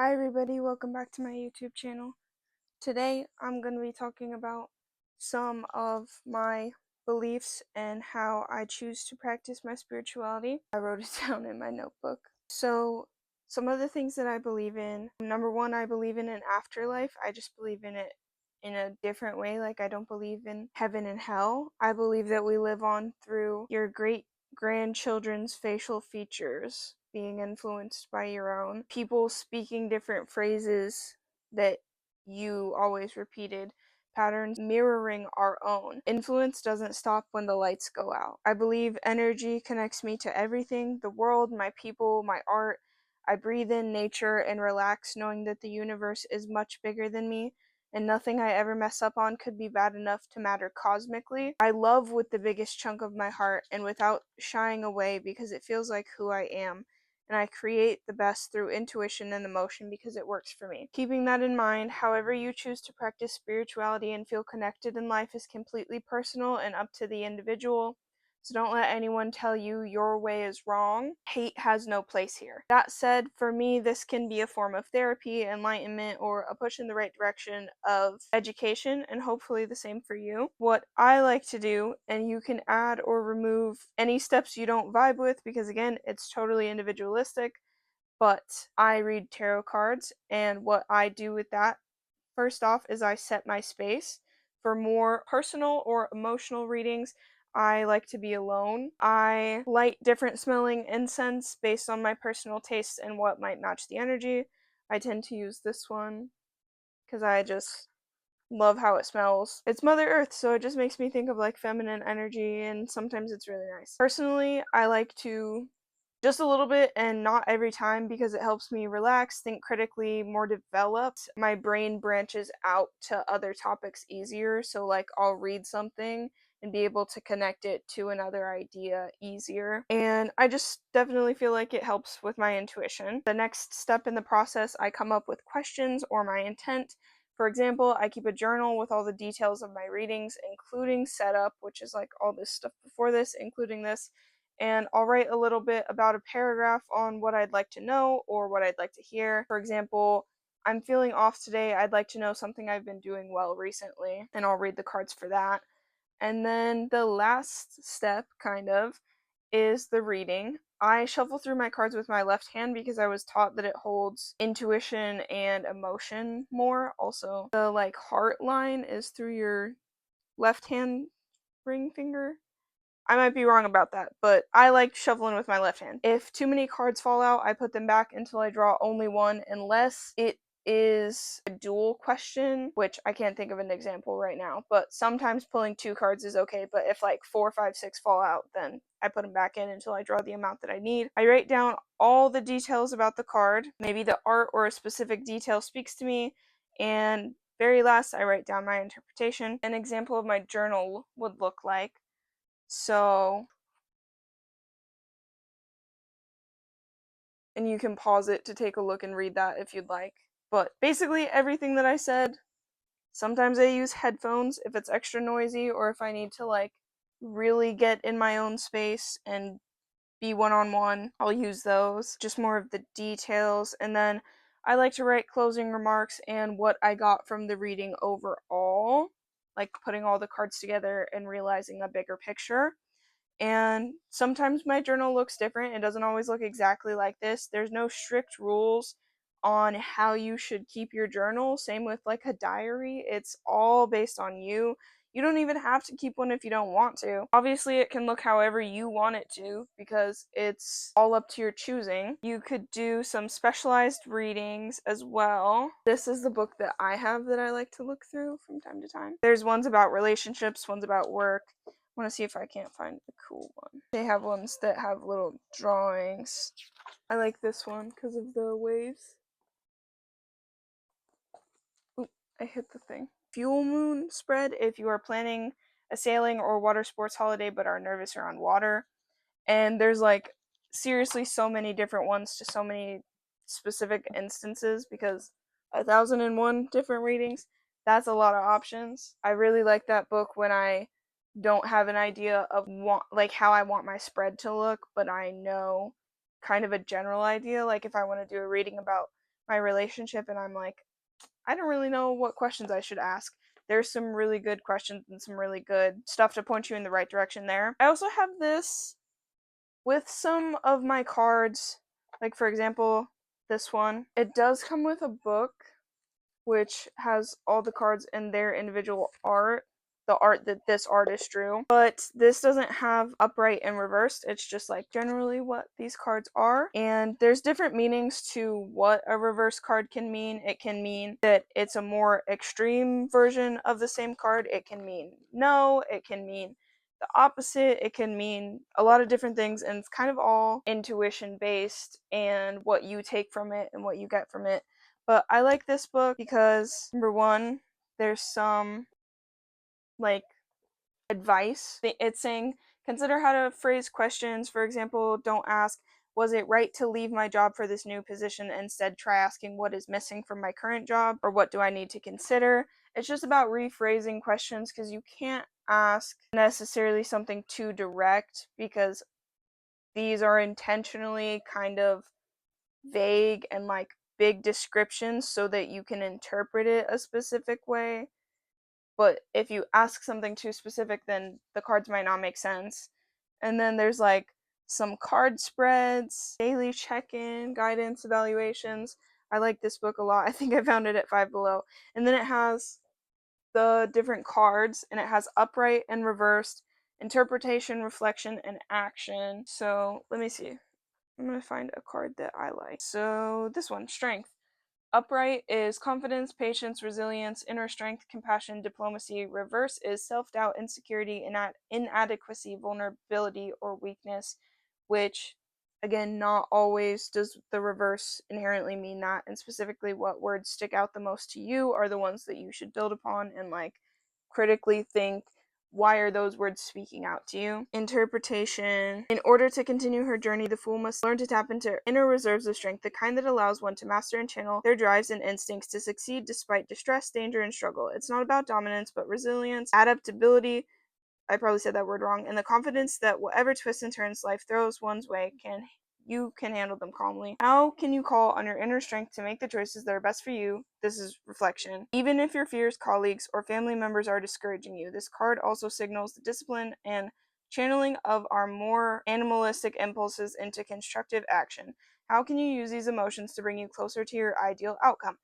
Hi everybody, welcome back to my YouTube channel. Today I'm going to be talking about some of my beliefs and how I choose to practice my spirituality. I wrote it down in my notebook. So, some of the things that I believe in. Number one, I believe in an afterlife. I just believe in it in a different way. Like, I don't believe in heaven and hell. I believe that we live on through your great grandchildren's facial features being influenced by your own, people speaking different phrases that you always repeated, patterns mirroring our own. Influence doesn't stop when the lights go out. I believe energy connects me to everything, the world, my people, my art. I breathe in nature and relax knowing that the universe is much bigger than me and nothing I ever mess up on could be bad enough to matter cosmically. I love with the biggest chunk of my heart and without shying away because it feels like who I am, and I create the best through intuition and emotion because it works for me. Keeping that in mind, however you choose to practice spirituality and feel connected in life is completely personal and up to the individual. So don't let anyone tell you your way is wrong. Hate has no place here. That said, for me, this can be a form of therapy, enlightenment, or a push in the right direction of education, and hopefully the same for you. What I like to do, and you can add or remove any steps you don't vibe with, because again, it's totally individualistic, but I read tarot cards, and what I do with that, first off, is I set my space. For more personal or emotional readings, I like to be alone. I light different smelling incense based on my personal tastes and what might match the energy. I tend to use this one because I just love how it smells. It's Mother Earth, so it just makes me think of like feminine energy, and sometimes it's really nice. Personally, I like to just a little bit and not every time because it helps me relax, think critically, more developed. My brain branches out to other topics easier, so like I'll read something and be able to connect it to another idea easier. And I just definitely feel like it helps with my intuition. The next step in the process, I come up with questions or my intent. For example, I keep a journal with all the details of my readings, including setup, which is like all this stuff before this, including this, and I'll write a little bit about a paragraph on what I'd like to know or what I'd like to hear. For example, I'm feeling off today, I'd like to know something I've been doing well recently, and I'll read the cards for that. And then the last step, kind of, is the reading. I shuffle through my cards with my left hand because I was taught that it holds intuition and emotion more. Also, the like heart line is through your left hand ring finger. I might be wrong about that, but I like shuffling with my left hand. If too many cards fall out, I put them back until I draw only one, unless it is a dual question, which I can't think of an example right now, but sometimes pulling two cards is okay, but if like 4, 5, 6 fall out, then I put them back in until I draw the amount that I need. I write down all the details about the card, maybe the art or a specific detail speaks to me, and very last, I write down my interpretation. An example of my journal would look like, so, and you can pause it to take a look and read that if you'd like. But basically, everything that I said, sometimes I use headphones if it's extra noisy or if I need to, like, really get in my own space and be one on one. I'll use those. Just more of the details. And then I like to write closing remarks and what I got from the reading overall, like putting all the cards together and realizing a bigger picture. And sometimes my journal looks different. It doesn't always look exactly like this. There's no strict rules on how you should keep your journal. Same with like a diary. It's all based on you. You don't even have to keep one if you don't want to. Obviously, it can look however you want it to because it's all up to your choosing. You could do some specialized readings as well. This is the book that I have that I like to look through from time to time. There's ones about relationships, ones about work. I want to see if I can't find a cool one. They have ones that have little drawings. I like this one because of the waves. Oop, I hit the thing. Fuel moon spread if you are planning a sailing or water sports holiday but are nervous around water. And there's like seriously so many different ones to so many specific instances because 1,001 different readings. That's a lot of options. I really like that book when I don't have an idea of like how I want my spread to look, but I know kind of a general idea. Like if I want to do a reading about my relationship and I'm like, I don't really know what questions I should ask. There's some really good questions and some really good stuff to point you in the right direction there. I also have this with some of my cards, like for example, this one. It does come with a book which has all the cards in their individual art, the art that this artist drew. But this doesn't have upright and reversed. It's just like generally what these cards are. And there's different meanings to what a reverse card can mean. It can mean that it's a more extreme version of the same card. It can mean no. It can mean the opposite. It can mean a lot of different things, and it's kind of all intuition based and what you take from it and what you get from it. But I like this book because, number one, there's some, like, advice. It's saying, consider how to phrase questions. For example, don't ask, was it right to leave my job for this new position? Instead, try asking, what is missing from my current job? Or what do I need to consider? It's just about rephrasing questions because you can't ask necessarily something too direct because these are intentionally kind of vague and like big descriptions so that you can interpret it a specific way. But if you ask something too specific, then the cards might not make sense. And then there's like some card spreads, daily check-in, guidance, evaluations. I like this book a lot. I think I found it at Five Below. And then it has the different cards, and it has upright and reversed, interpretation, reflection, and action. So let me see. I'm gonna find a card that I like. So this one, strength. Upright is confidence, patience, resilience, inner strength, compassion, diplomacy. Reverse is self-doubt, insecurity, inadequacy, vulnerability, or weakness, which, again, not always does the reverse inherently mean that. And specifically, what words stick out the most to you are the ones that you should build upon and, like, critically think, why are those words speaking out to you? Interpretation. In order to continue her journey, the fool must learn to tap into inner reserves of strength, the kind that allows one to master and channel their drives and instincts to succeed despite distress, danger, and struggle. It's not about dominance, but resilience, adaptability, I probably said that word wrong, and the confidence that whatever twists and turns life throws one's way, you can handle them calmly. How can you call on your inner strength to make the choices that are best for you? This is reflection. Even if your fears, colleagues, or family members are discouraging you, this card also signals the discipline and channeling of our more animalistic impulses into constructive action. How can you use these emotions to bring you closer to your ideal outcome?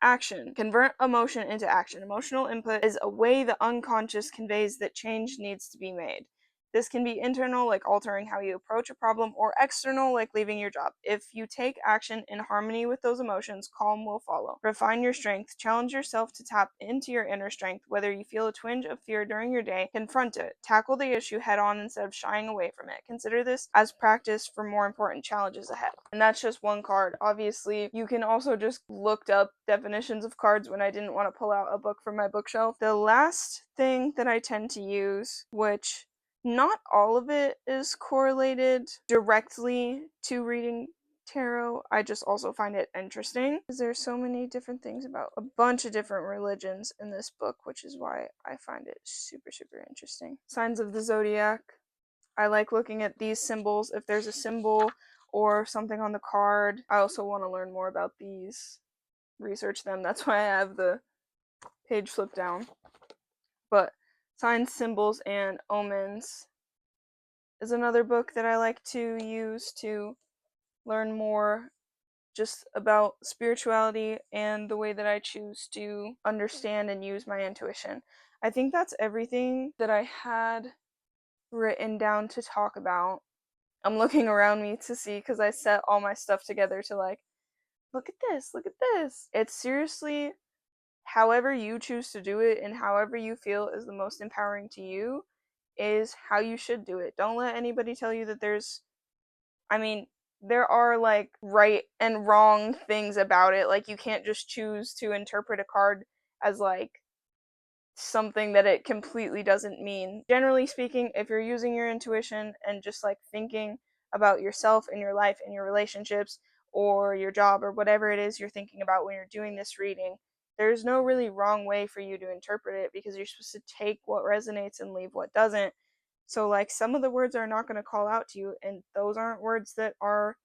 Action. Convert emotion into action. Emotional input is a way the unconscious conveys that change needs to be made. This can be internal, like altering how you approach a problem, or external, like leaving your job. If you take action in harmony with those emotions, calm will follow. Refine your strength. Challenge yourself to tap into your inner strength. Whether you feel a twinge of fear during your day, confront it. Tackle the issue head on instead of shying away from it. Consider this as practice for more important challenges ahead. And that's just one card. Obviously, you can also just look up definitions of cards when I didn't want to pull out a book from my bookshelf. The last thing that I tend to use, which not all of it is correlated directly to reading tarot. I just also find it interesting because there's so many different things about a bunch of different religions in this book, which is why I find it super, super interesting. Signs of the zodiac. I like looking at these symbols. If there's a symbol or something on the card, I also want to learn more about these, research them. That's why I have the page flipped down. But signs, symbols, and omens is another book that I like to use to learn more just about spirituality and the way that I choose to understand and use my intuition. I think that's everything that I had written down to talk about. I'm looking around me to see because I set all my stuff together to like, look at this, look at this. It's seriously however you choose to do it and however you feel is the most empowering to you is how you should do it. Don't let anybody tell you that I mean, there are like right and wrong things about it. Like you can't just choose to interpret a card as like something that it completely doesn't mean. Generally speaking, if you're using your intuition and just like thinking about yourself and your life and your relationships or your job or whatever it is you're thinking about when you're doing this reading, there's no really wrong way for you to interpret it because you're supposed to take what resonates and leave what doesn't. So like some of the words are not going to call out to you, and those aren't words that are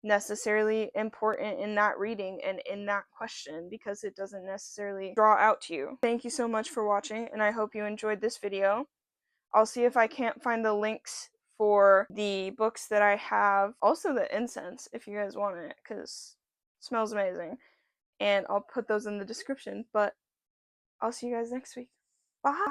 necessarily important in that reading and in that question, because it doesn't necessarily draw out to you. Thank you so much for watching, and I hope you enjoyed this video. I'll see if I can't find the links for the books that I have, also the incense if you guys want it, because it smells amazing, and I'll put those in the description. But I'll see you guys next week. Bye!